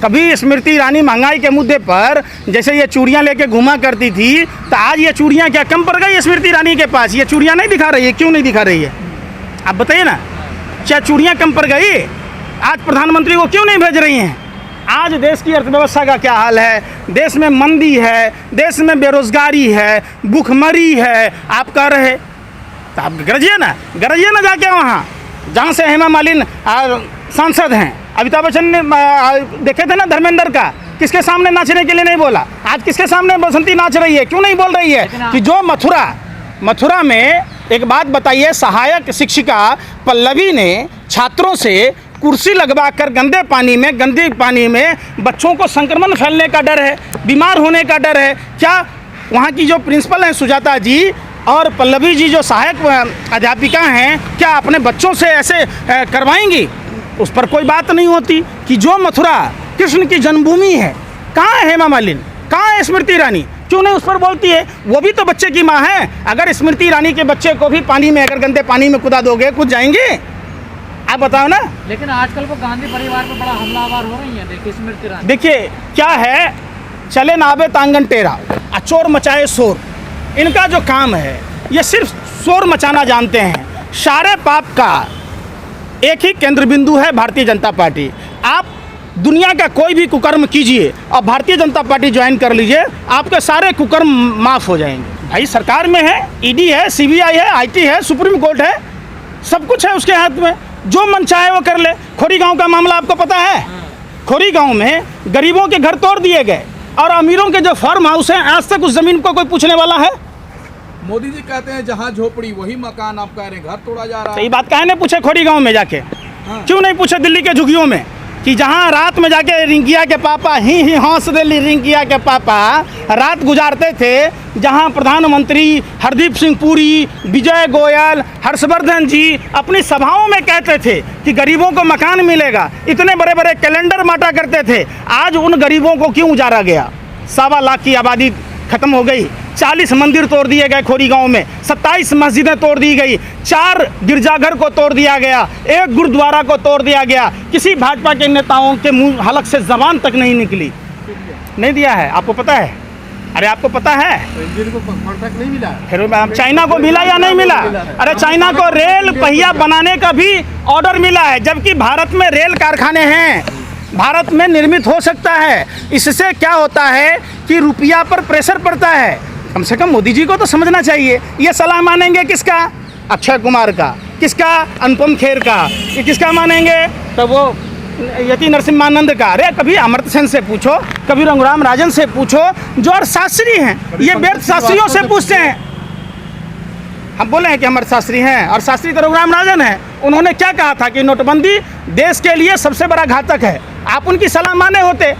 कभी स्मृति ईरानी महंगाई के मुद्दे पर जैसे ये चूड़ियाँ लेके घुमा करती थी, तो आज ये चूड़ियाँ क्या कम पड़ गई स्मृति ईरानी के पास? ये चूड़ियाँ नहीं दिखा रही है, क्यों नहीं दिखा रही है? आप बताइए ना, क्या चूड़ियाँ कम पड़ गई? आज प्रधानमंत्री को क्यों नहीं भेज रही हैं? आज देश की अर्थव्यवस्था का क्या हाल है, देश में मंदी है, देश में बेरोजगारी है, भूखमरी है, आप कह रहे तो आप गरजिए ना जाके वहाँ जहाँ से हेमा मालिनी सांसद हैं। अमिताभ बच्चन ने देखे थे ना धर्मेंद्र का, किसके सामने नाचने के लिए नहीं बोला? आज किसके सामने बसंती नाच रही है? क्यों नहीं बोल रही है कि जो मथुरा में एक बात बताइए, सहायक शिक्षिका पल्लवी ने छात्रों से कुर्सी लगवा कर गंदे पानी में बच्चों को संक्रमण फैलने का डर है, बीमार होने का डर है। क्या वहाँ की जो प्रिंसिपल हैं सुजाता जी और पल्लवी जी जो सहायक अध्यापिका हैं, क्या अपने बच्चों से ऐसे करवाएंगी? उस पर कोई बात नहीं होती कि जो मथुरा कृष्ण की जन्मभूमि है, कहाँ है हेमा मालिनी, कहाँ है स्मृति ईरानी? क्यों नहीं उस पर बोलती है? वो भी तो बच्चे की माँ है। अगर स्मृति ईरानी के बच्चे को भी पानी में, अगर गंदे पानी में कूदा दोगे, कूद जाएंगे? आप बताओ ना। लेकिन आजकल वो गांधी परिवार पे बड़ा हमलावर हो रही है। देखिए स्मृति ईरानी, देखिए क्या है, चले नाबे तांगन टेरा, चोर मचाए शोर। इनका जो काम है ये सिर्फ शोर मचाना जानते हैं। सारे पाप का एक ही केंद्र बिंदु है भारतीय जनता पार्टी। आप दुनिया का कोई भी कुकर्म कीजिए और भारतीय जनता पार्टी ज्वाइन कर लीजिए, आपके सारे कुकर्म माफ़ हो जाएंगे। भाई सरकार में है, ईडी है, सीबीआई है, आईटी है, सुप्रीम कोर्ट है, सब कुछ है उसके हाथ में, जो मन चाहे वो कर ले। खोरी गांव का मामला आपको पता है? खोरी गांव में गरीबों के घर तोड़ दिए गए और अमीरों के जो फार्म हाउस हैं, आज तक उस ज़मीन को कोई पूछने वाला है? मोदी जी कहते हैं जहाँ झोपड़ी वही मकान, आप कह रहे हैं घर तोड़ा जा रहा है। सही बात काहे ने पूछे खोरी गांव में जाके? क्यों नहीं पूछे दिल्ली के झुग्गियों में कि जहाँ रात में जाके रिंकिया के पापा ही हंस दिल्ली रिंकिया के पापा रात गुजारते थे, जहाँ प्रधानमंत्री हरदीप सिंह पुरी, विजय गोयल, हर्षवर्धन जी अपनी सभाओं में कहते थे कि गरीबों को मकान मिलेगा, इतने बड़े बड़े कैलेंडर बांटा करते थे। आज उन गरीबों को क्यों उजारा गया? 1.25 लाख की आबादी खत्म हो गई, 40 मंदिर तोड़ दिए गए खोरी गांव में, 27 मस्जिदें तोड़ दी गई, 4 गिरजाघर को तोड़ दिया गया, 1 गुरुद्वारा को तोड़ दिया गया। किसी भाजपा के नेताओं के मुंह हलक से जबान तक नहीं निकली। नहीं दिया है, आपको पता है? अरे आपको पता है? कॉन्ट्रैक्ट नहीं मिला, फिर चाइना को मिला या नहीं मिला? अरे चाइना को रेल पहिया बनाने का भी ऑर्डर मिला है, जबकि भारत में रेल कारखाने हैं, भारत में निर्मित हो सकता है। इससे क्या होता है कि रुपया पर प्रेशर पड़ता है। कम से कम मोदी जी को तो समझना चाहिए। ये सलाह मानेंगे किसका? अक्षय कुमार का, किसका? अनुपम खेर का। ये किसका मानेंगे? तो वो यति नरसिम्हानंद का। अरे कभी अमर्त्य सेन से पूछो, कभी रघुराम राजन से पूछो, जो और शास्त्री हैं, ये व्यर्थ शास्त्रियों से पूछते हैं। हम बोले हैं कि अमर्त्य शास्त्री हैं और शास्त्री तो रघुराम राजन हैं। उन्होंने क्या कहा था कि नोटबंदी देश के लिए सबसे बड़ा घातक है। आप उनकी सलाह माने होते,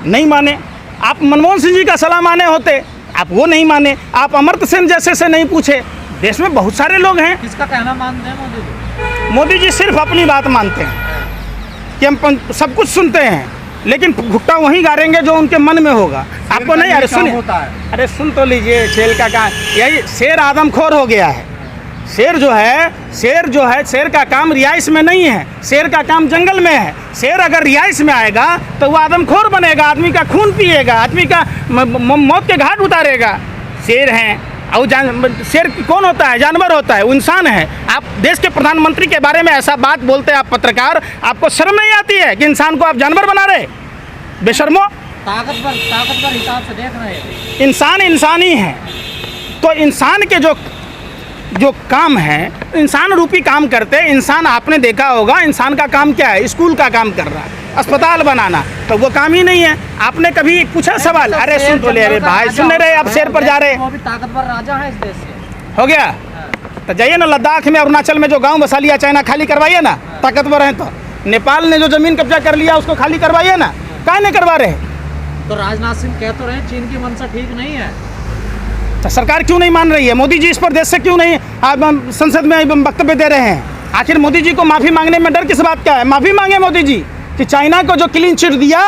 नहीं माने। आप मनमोहन सिंह जी का सलाह माने होते, आप वो नहीं माने। आप अमर्त्य सेन जैसे से नहीं पूछे। देश में बहुत सारे लोग हैं। किसका कहना मानते हैं मोदी जी? मोदी जी सिर्फ अपनी बात मानते हैं कि हम सब कुछ सुनते हैं, लेकिन भुट्टा वहीं गाड़ेंगे जो उनके मन में होगा। आपको नहीं? अरे सुनिए, अरे सुन तो लीजिए। शेर का काम यही, शेर आदमखोर हो गया है। शेर जो है शेर का काम रिहाइश में नहीं है, शेर का काम जंगल में है। शेर अगर रिहाइश में आएगा तो वो आदमखोर बनेगा, आदमी का खून पिएगा, आदमी का मौत के घाट उतारेगा। शेर हैं और शेर कौन होता है? जानवर होता है, वो इंसान है। आप देश के प्रधानमंत्री के बारे में ऐसा बात बोलते हैं, आप पत्रकार, आपको शर्म नहीं आती है कि इंसान को आप जानवर बना रहे? बेशर्मो। ताकतवर हिसाब से देख रहे हैं। इंसान इंसानी है, तो इंसान के जो काम है, इंसान रूपी काम करते हैं। इंसान आपने देखा होगा, इंसान का काम क्या है? स्कूल का काम कर रहा है, अस्पताल बनाना, तो वो काम ही नहीं है। आपने कभी पूछा सवाल? अरे सुन तो ले, अरे भाई सुन नहीं रहे, आप शेर पर जा रहे। वो भी ताकतवर राजा है इस देश से। हो गया तो जाइए ना लद्दाख में, अरुणाचल में जो गांव बसा लिया चाइना, खाली करवाइए ना। ताकतवर हैं तो। नेपाल ने जो जमीन कब्जा कर लिया उसको खाली करवाइए ना। काहे नहीं करवा रहे? तो राजनाथ सिंह कह तो रहे हैं चीन की मंशा ठीक नहीं है, तो सरकार क्यों नहीं मान रही है? मोदी जी इस पर देश से क्यों नहीं संसद में वक्तव्य दे रहे हैं? आखिर मोदी जी को माफ़ी मांगने में डर किस बात का है? माफ़ी मांगे मोदी जी कि चाइना को जो क्लीन चिट दिया,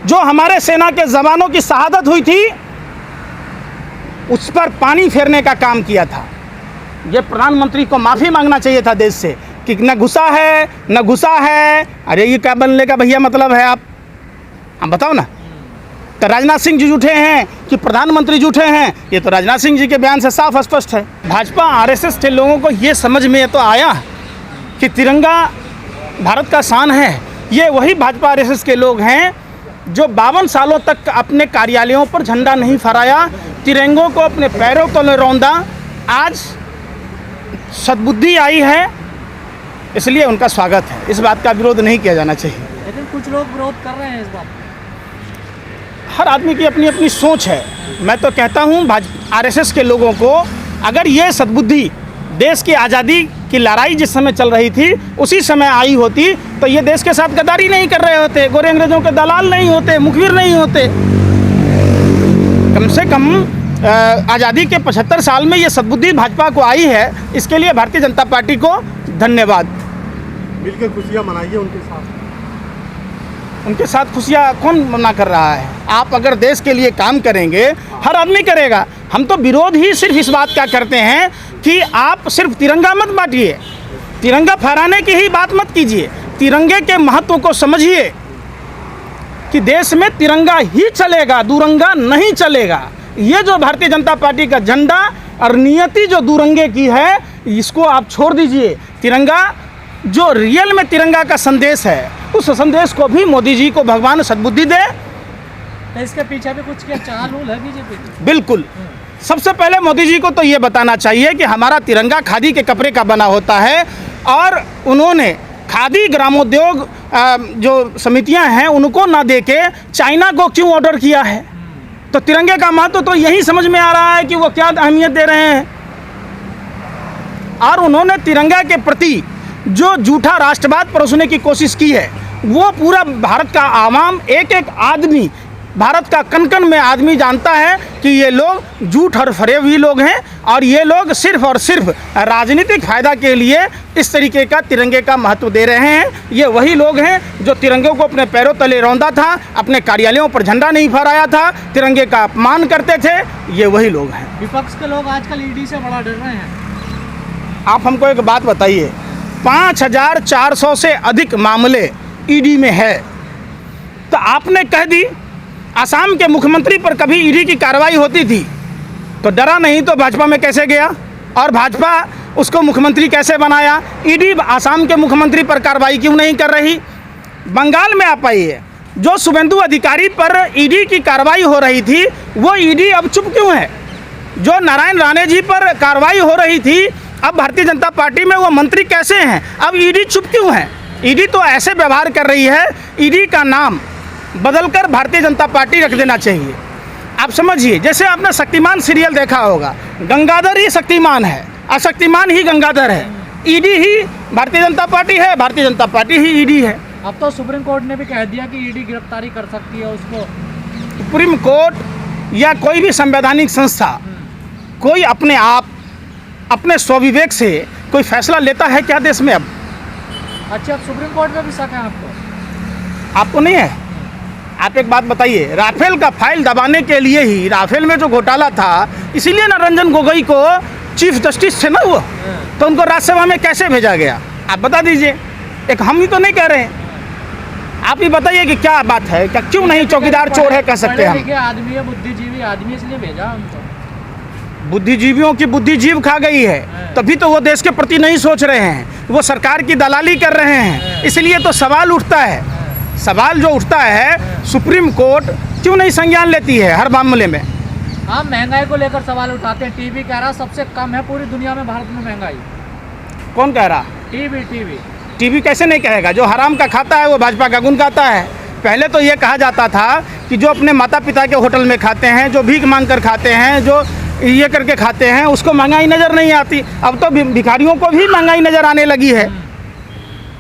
जो हमारे सेना के जवानों की शहादत हुई थी, उस पर पानी फेरने का काम किया था। ये प्रधानमंत्री को माफ़ी मांगना चाहिए था देश से कि न घुसा है न घुसा है। अरे ये क्या बनने का भैया मतलब है? आप हम बताओ ना। तो राजनाथ सिंह जी झूठे हैं कि प्रधानमंत्री झूठे हैं, ये तो राजनाथ सिंह जी के बयान से साफ स्पष्ट है। भाजपा आरएसएस के लोगों को ये समझ में तो आया कि तिरंगा भारत का शान है। ये वही भाजपा आरएसएस के लोग हैं जो 52 सालों तक अपने कार्यालयों पर झंडा नहीं फहराया, तिरंगों को अपने पैरों तले रौंदा। आज सद्बुद्धि आई है, इसलिए उनका स्वागत है। इस बात का विरोध नहीं किया जाना चाहिए। लेकिन कुछ लोग विरोध कर रहे हैं इस बात। हर आदमी की अपनी अपनी सोच है। मैं तो कहता हूँ आरएसएस के लोगों को, अगर ये सद्बुद्धि देश की आज़ादी की लड़ाई जिस समय चल रही थी उसी समय आई होती तो ये देश के साथ गद्दारी नहीं कर रहे होते, गोरे अंग्रेजों के दलाल नहीं होते, मुखबिर नहीं होते। कम से कम आज़ादी के 75 साल में ये सद्बुद्धि भाजपा को आई है, इसके लिए भारतीय जनता पार्टी को धन्यवाद। मिलकर खुशियाँ मनाइए उनके साथ खुशियाँ कौन मना कर रहा है? आप अगर देश के लिए काम करेंगे, हर आदमी करेगा। हम तो विरोध ही सिर्फ इस बात का करते हैं कि आप सिर्फ तिरंगा मत बांटिए, तिरंगा फहराने की ही बात मत कीजिए। तिरंगे के महत्व को समझिए कि देश में तिरंगा ही चलेगा, दुरंगा नहीं चलेगा। ये जो भारतीय जनता पार्टी का झंडा और नियति जो दुरंगे की है, इसको आप छोड़ दीजिए। तिरंगा जो रियल में तिरंगा का संदेश है, उस संदेश को भी मोदी जी को भगवान सद्बुद्धि दे। तो इसके पीछे भी कुछ क्या चाल है बीजेपी की? बिल्कुल। सबसे पहले मोदी जी को तो ये बताना चाहिए कि हमारा तिरंगा खादी के कपड़े का बना होता है और उन्होंने खादी ग्रामोद्योग जो समितियां हैं उनको ना देके चाइना को क्यों ऑर्डर किया है। तो तिरंगे का महत्व तो यही समझ में आ रहा है कि वो क्या अहमियत दे रहे हैं। और उन्होंने तिरंगा के प्रति जो झूठा राष्ट्रवाद परोसने की कोशिश की है, वो पूरा भारत का आवाम, एक एक आदमी, भारत का कण कण में आदमी जानता है कि ये लोग झूठ और फरेब हुए लोग हैं और ये लोग सिर्फ और सिर्फ राजनीतिक फ़ायदा के लिए इस तरीके का तिरंगे का महत्व दे रहे हैं। ये वही लोग हैं जो तिरंगे को अपने पैरों तले रौंदा था, अपने कार्यालयों पर झंडा नहीं फहराया था, तिरंगे का अपमान करते थे। ये वही लोग हैं। विपक्ष के लोग आजकल ईडी से बड़ा डर रहे हैं। आप हमको एक बात बताइए, 5400 से अधिक मामले ईडी में है, तो आपने कह दी असम के मुख्यमंत्री पर कभी ईडी की कार्रवाई होती थी तो डरा नहीं, तो भाजपा में कैसे गया और भाजपा उसको मुख्यमंत्री कैसे बनाया? ईडी असम के मुख्यमंत्री पर कार्रवाई क्यों नहीं कर रही? बंगाल में आप आइए, जो शुभेंदु अधिकारी पर ईडी की कार्रवाई हो रही थी वो ईडी अब चुप क्यों है? जो नारायण राणे जी पर कार्रवाई हो रही थी, अब भारतीय जनता पार्टी में वो मंत्री कैसे हैं? अब ईडी चुप क्यों है? ईडी तो ऐसे व्यवहार कर रही है, ईडी का नाम बदलकर भारतीय जनता पार्टी रख देना चाहिए। आप समझिए, जैसे आपने शक्तिमान सीरियल देखा होगा, गंगाधर ही शक्तिमान है और शक्तिमान ही गंगाधर है। ईडी ही भारतीय जनता पार्टी है, भारतीय जनता पार्टी ही ईडी है। अब तो सुप्रीम कोर्ट ने भी कह दिया कि ईडी गिरफ्तारी कर सकती है उसको। सुप्रीम कोर्ट या कोई भी संवैधानिक संस्था कोई अपने आप अपने स्वविवेक से कोई फैसला लेता है क्या देश में? अब अच्छा, अब सुप्रीम कोर्ट में भी शक है आपको नहीं है? आप एक बात बताइए, राफेल का फाइल दबाने के लिए ही, राफेल में जो घोटाला था, इसीलिए ना रंजन गोगोई को चीफ जस्टिस थे ना वो, तो उनको राज्यसभा में कैसे भेजा गया? आप बता दीजिए। एक हम ही तो नहीं कह रहे हैं, आप ही बताइए कि क्या बात है, क्या क्यों नहीं चौकीदार चोर है कह सकते हैं हम? आदमी है, बुद्धिजीवी आदमी, इसलिए भेजा उनको। बुद्धिजीवियों की बुद्धि जीव खा गई है, तभी तो वो देश के प्रति नहीं सोच रहे हैं, वो सरकार की दलाली कर रहे हैं। इसलिए तो सवाल उठता है, सवाल जो उठता है, सुप्रीम कोर्ट क्यों नहीं संज्ञान लेती है हर मामले में? हाँ, महंगाई को लेकर सवाल उठाते हैं। टीवी कह रहा सबसे कम है पूरी दुनिया में भारत में महंगाई। कौन कह रहा? टीवी कैसे नहीं कहेगा? जो हराम का खाता है वो भाजपा का गुण गाता है। पहले तो ये कहा जाता था कि जो अपने माता पिता के होटल में खाते हैं, जो भीख मांग कर खाते हैं, जो ये करके खाते हैं, उसको महंगाई नज़र नहीं आती। अब तो भिखारियों को भी महंगाई नज़र आने लगी है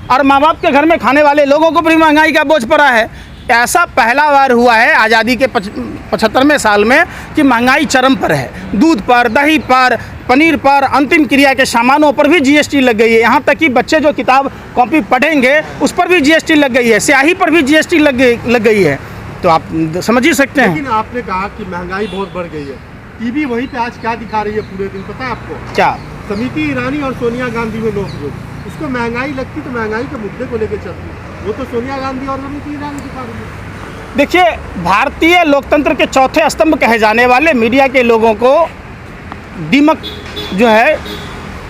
और माँ बाप के घर में खाने वाले लोगों को भी महंगाई का बोझ पड़ा है। ऐसा पहला बार हुआ है आज़ादी के 75वें साल में कि महंगाई चरम पर है। दूध पर, दही पर, पनीर पर, अंतिम क्रिया के सामानों पर भी जीएसटी लग गई है। यहाँ तक कि बच्चे जो किताब कॉपी पढ़ेंगे उस पर भी जीएसटी लग गई है, स्याही पर भी जीएसटी लग गई है। तो आप समझ ही सकते हैं। लेकिन आपने कहा कि महंगाई बहुत बढ़ गई है, टीवी वहीं पे आज क्या दिखा रही है पूरे दिन, पता है आपको? क्या? स्मृति ईरानी और सोनिया गांधी में नोकझोंक। उसको महंगाई लगती तो महंगाई के मुद्दे को लेकर चलती, वो तो सोनिया गांधी और स्मृति ईरानी दिखा रही है। देखिए, भारतीय लोकतंत्र के चौथे स्तंभ कहे जाने वाले मीडिया के लोगों को दीमक जो है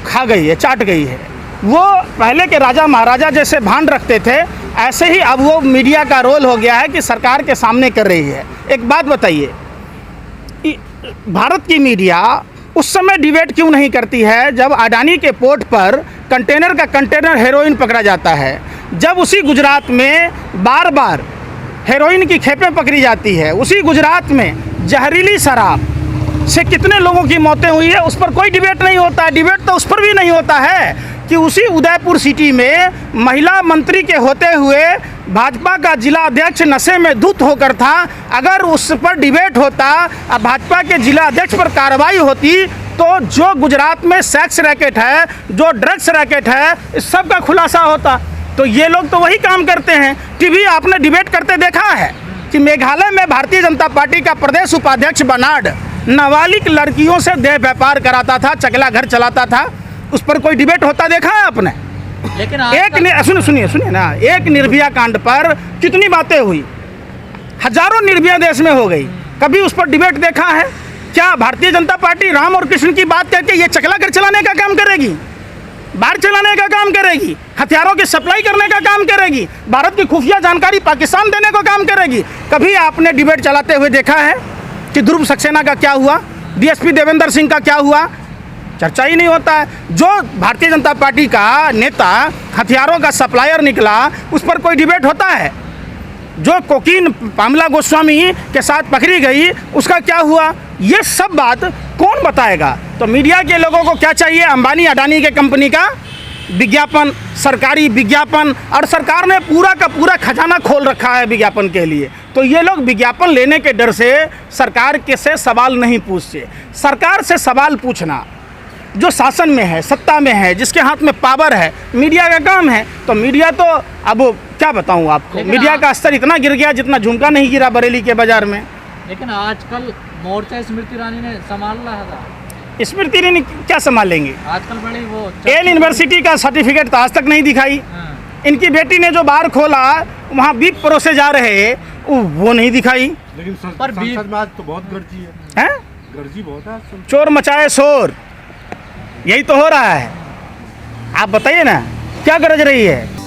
खा गई है, चाट गई है। वो पहले के राजा महाराजा जैसे भान रखते थे, ऐसे ही अब वो मीडिया का रोल हो गया है कि सरकार के सामने कर रही है। एक बात बताइए, भारत की मीडिया उस समय डिबेट क्यों नहीं करती है जब अडानी के पोर्ट पर कंटेनर का कंटेनर हेरोइन पकड़ा जाता है, जब उसी गुजरात में बार बार हेरोइन की खेपें पकड़ी जाती है, उसी गुजरात में जहरीली शराब से कितने लोगों की मौतें हुई है, उस पर कोई डिबेट नहीं होता है। डिबेट तो उस पर भी नहीं होता है कि उसी उदयपुर सिटी में महिला मंत्री के होते हुए भाजपा का जिला अध्यक्ष नशे में धुत होकर था। अगर उस पर डिबेट होता, भाजपा के जिला अध्यक्ष पर कार्रवाई होती, तो जो गुजरात में सेक्स रैकेट है, जो ड्रग्स रैकेट है, इस सब का खुलासा होता। तो ये लोग तो वही काम करते हैं। टीवी आपने डिबेट करते देखा है कि मेघालय में भारतीय जनता पार्टी का प्रदेश उपाध्यक्ष बनाड नाबालिग लड़कियों से देह व्यापार कराता था, चकला घर चलाता था, उस पर कोई डिबेट होता देखा है आपने? लेकिन सुनिए ना, एक निर्भया कांड पर कितनी बातें हुई, हजारों निर्भया देश में हो गई, कभी उस पर डिबेट देखा है क्या? भारतीय जनता पार्टी राम और कृष्ण की बात करके ये चकला घर चलाने का काम करेगी, बाढ़ चलाने का काम करेगी, हथियारों की सप्लाई करने का काम करेगी, भारत की खुफिया जानकारी पाकिस्तान देने को काम करेगी? कभी आपने डिबेट चलाते हुए देखा है कि ध्रुव सक्सेना का क्या हुआ, डीएसपी देवेंद्र सिंह का क्या हुआ? चर्चा ही नहीं होता है। जो भारतीय जनता पार्टी का नेता हथियारों का सप्लायर निकला, उस पर कोई डिबेट होता है? जो कोकीन पामला गोस्वामी के साथ पकड़ी गई, उसका क्या हुआ? ये सब बात कौन बताएगा? तो मीडिया के लोगों को क्या चाहिए? अंबानी अडानी के कंपनी का विज्ञापन, सरकारी विज्ञापन, और सरकार ने पूरा का पूरा खजाना खोल रखा है विज्ञापन के लिए। तो ये लोग विज्ञापन लेने के डर से सरकार के से सवाल नहीं पूछते। सरकार से सवाल पूछना जो शासन में है, सत्ता में है, जिसके हाथ में पावर है, मीडिया का काम है। तो मीडिया तो अब क्या बताऊं आपको, मीडिया का स्तर इतना गिर गया जितना झुमका नहीं गिरा बरेली के बाजार में। लेकिन आजकल मोर्चा स्मृति ईरानी ने संभाल रहा था। स्मृति ईरानी क्या संभालेंगी? आजकल बड़ी वो एल यूनिवर्सिटी का सर्टिफिकेट तो आज तक नहीं दिखाई। इनकी बेटी ने जो बार खोला, वहाँ बीप परोसे जा रहे, वो नहीं दिखाई। लेकिन पर संसद में आज तो बहुत गर्जी है, हैं? गर्जी बहुत है। चोर मचाए शोर, यही तो हो रहा है। आप बताइए ना क्या गरज रही है?